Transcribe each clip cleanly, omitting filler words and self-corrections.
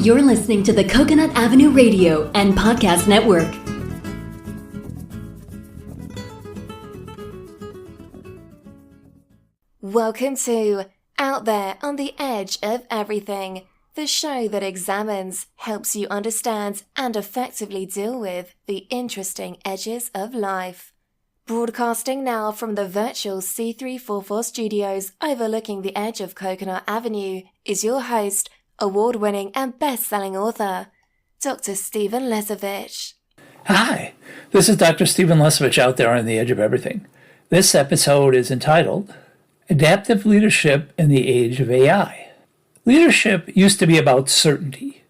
You're listening to the Coconut Avenue Radio and Podcast Network. Welcome to Out There on the Edge of Everything, the show that examines, helps you understand, and effectively deal with the interesting edges of life. Broadcasting now from the virtual C344 studios overlooking the edge of Coconut Avenue is your host, award-winning and best-selling author, Dr. Stephen Lesavich. Hi, this is Dr. Stephen Lesavich out there on the edge of everything. This episode is entitled Adaptive Leadership in the Age of AI. Leadership used to be about certainty.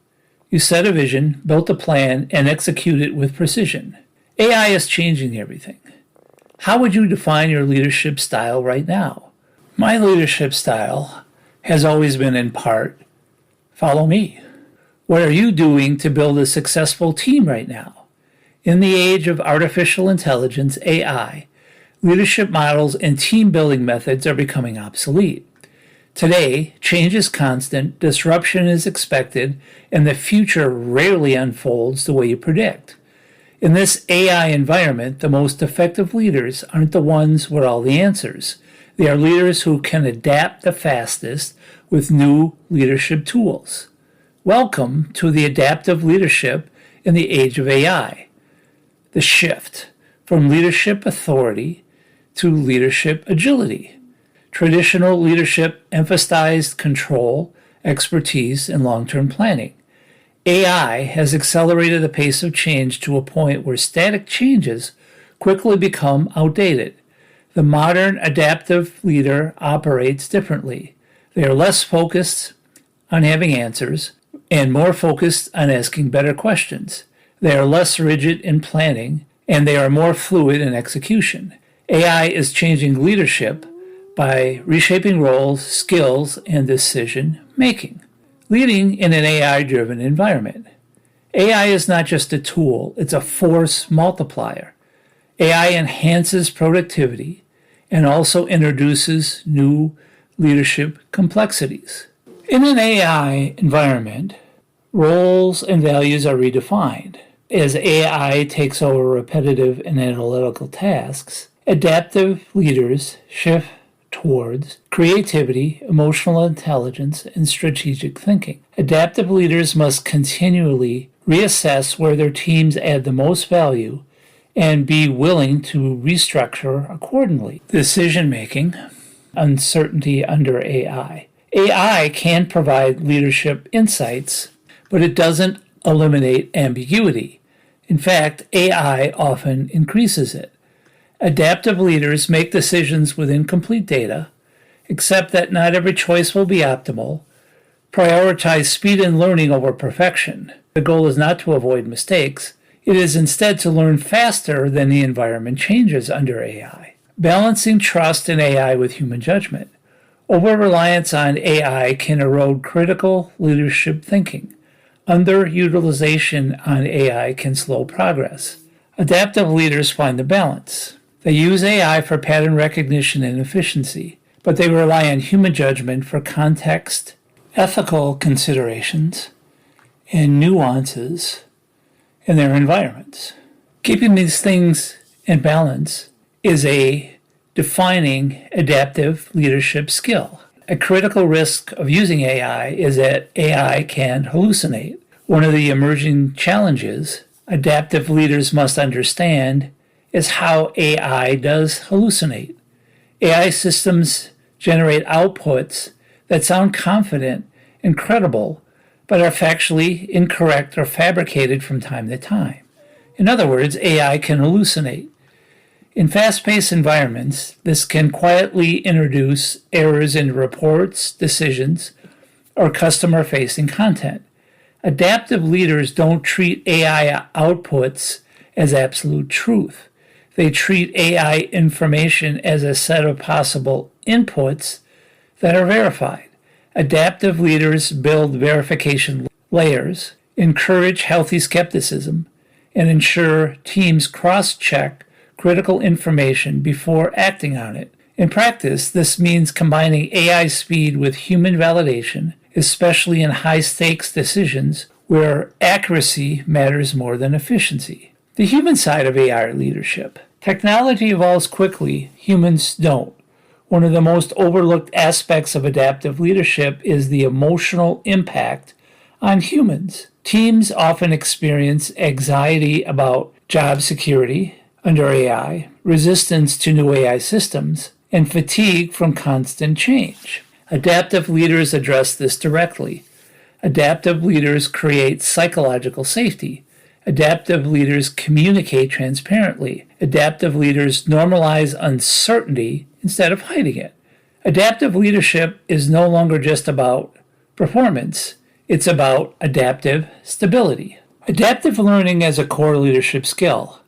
You set a vision, built a plan, and execute it with precision. AI is changing everything. How would you define your leadership style right now? My leadership style has always been in part, follow me. What are you doing to build a successful team right now? In the age of artificial intelligence, AI, leadership models and team-building methods are becoming obsolete. Today, change is constant, disruption is expected, and the future rarely unfolds the way you predict. In this AI environment, the most effective leaders aren't the ones with all the answers. They are leaders who can adapt the fastest with new leadership tools. Welcome to the adaptive leadership in the age of AI. The shift from leadership authority to leadership agility. Traditional leadership emphasized control, expertise, and long-term planning. AI has accelerated the pace of change to a point where static changes quickly become outdated. The modern adaptive leader operates differently. They are less focused on having answers and more focused on asking better questions. They are less rigid in planning, and they are more fluid in execution. AI is changing leadership by reshaping roles, skills, and decision-making. Leading in an AI-driven environment. AI is not just a tool, it's a force multiplier. AI enhances productivity and also introduces new leadership complexities. In an AI environment, roles and values are redefined. As AI takes over repetitive and analytical tasks, adaptive leaders shift towards creativity, emotional intelligence, and strategic thinking. Adaptive leaders must continually reassess where their teams add the most value and be willing to restructure accordingly. Decision-making, uncertainty under AI. AI can provide leadership insights, but it doesn't eliminate ambiguity. In fact, AI often increases it. Adaptive leaders make decisions with incomplete data, accept that not every choice will be optimal, prioritize speed and learning over perfection. The goal is not to avoid mistakes. It is instead to learn faster than the environment changes under AI. Balancing trust in AI with human judgment. Over-reliance on AI can erode critical leadership thinking. Underutilization on AI can slow progress. Adaptive leaders find the balance. They use AI for pattern recognition and efficiency, but they rely on human judgment for context, ethical considerations, and nuances in their environments. Keeping these things in balance is a defining adaptive leadership skill. A critical risk of using AI is that AI can hallucinate. One of the emerging challenges adaptive leaders must understand is how AI does hallucinate. AI systems generate outputs that sound confident and credible, but are factually incorrect or fabricated from time to time. In other words, AI can hallucinate. In fast-paced environments, this can quietly introduce errors in reports, decisions, or customer-facing content. Adaptive leaders don't treat AI outputs as absolute truth. They treat AI information as a set of possible inputs that are verified. Adaptive leaders build verification layers, encourage healthy skepticism, and ensure teams cross-check critical information before acting on it. In practice, this means combining AI speed with human validation especially in high-stakes decisions where accuracy matters more than efficiency. The human side of AI leadership. Technology evolves quickly, humans don't. One of the most overlooked aspects of adaptive leadership is the emotional impact on humans. Teams often experience anxiety about job security under AI, resistance to new AI systems, and fatigue from constant change. Adaptive leaders address this directly. Adaptive leaders create psychological safety. Adaptive leaders communicate transparently. Adaptive leaders normalize uncertainty instead of hiding it. Adaptive leadership is no longer just about performance. It's about adaptive stability. Adaptive learning as a core leadership skill.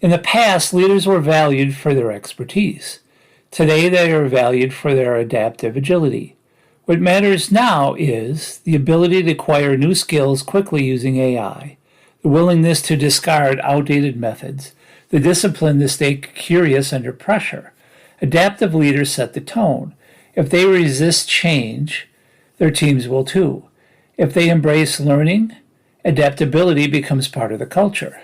In the past, leaders were valued for their expertise. Today, they are valued for their adaptive agility. What matters now is the ability to acquire new skills quickly using AI, the willingness to discard outdated methods, the discipline to stay curious under pressure. Adaptive leaders set the tone. If they resist change, their teams will too. If they embrace learning, adaptability becomes part of the culture.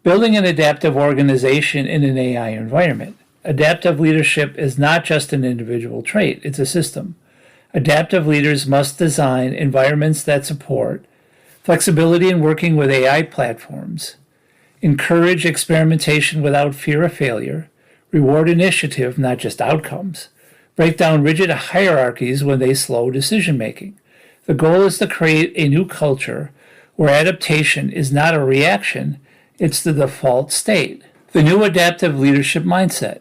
Building an adaptive organization in an AI environment. Adaptive leadership is not just an individual trait, it's a system. Adaptive leaders must design environments that support flexibility in working with AI platforms, encourage experimentation without fear of failure, reward initiative, not just outcomes, break down rigid hierarchies when they slow decision-making. The goal is to create a new culture where adaptation is not a reaction, it's the default state. The new adaptive leadership mindset.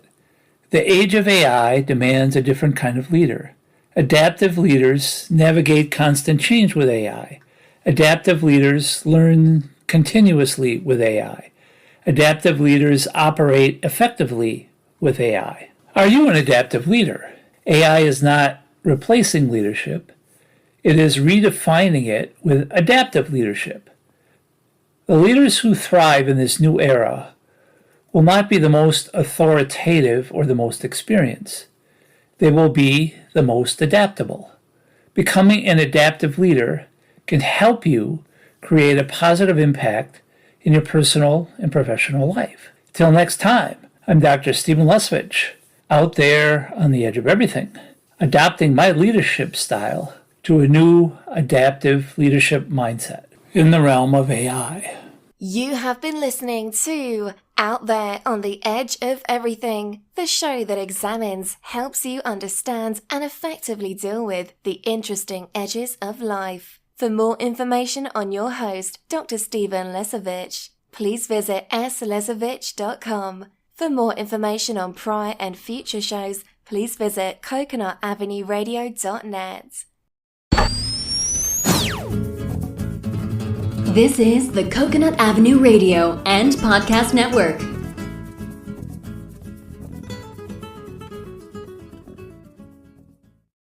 The age of AI demands a different kind of leader. Adaptive leaders navigate constant change with AI. Adaptive leaders learn continuously with AI. Adaptive leaders operate effectively with AI. Are you an adaptive leader? AI is not replacing leadership. It is redefining it with adaptive leadership. The leaders who thrive in this new era will not be the most authoritative or the most experienced. They will be the most adaptable. Becoming an adaptive leader can help you create a positive impact in your personal and professional life. Till next time, I'm Dr. Stephen Lesavich, out there on the edge of everything, adopting my leadership style to a new adaptive leadership mindset in the realm of AI. You have been listening to Out There on the Edge of Everything, the show that examines, helps you understand, and effectively deal with the interesting edges of life. For more information on your host, Dr. Stephen Lesavich, please visit slesavich.com. For more information on prior and future shows, please visit coconutavenueradio.net. This is the Coconut Avenue Radio and Podcast Network.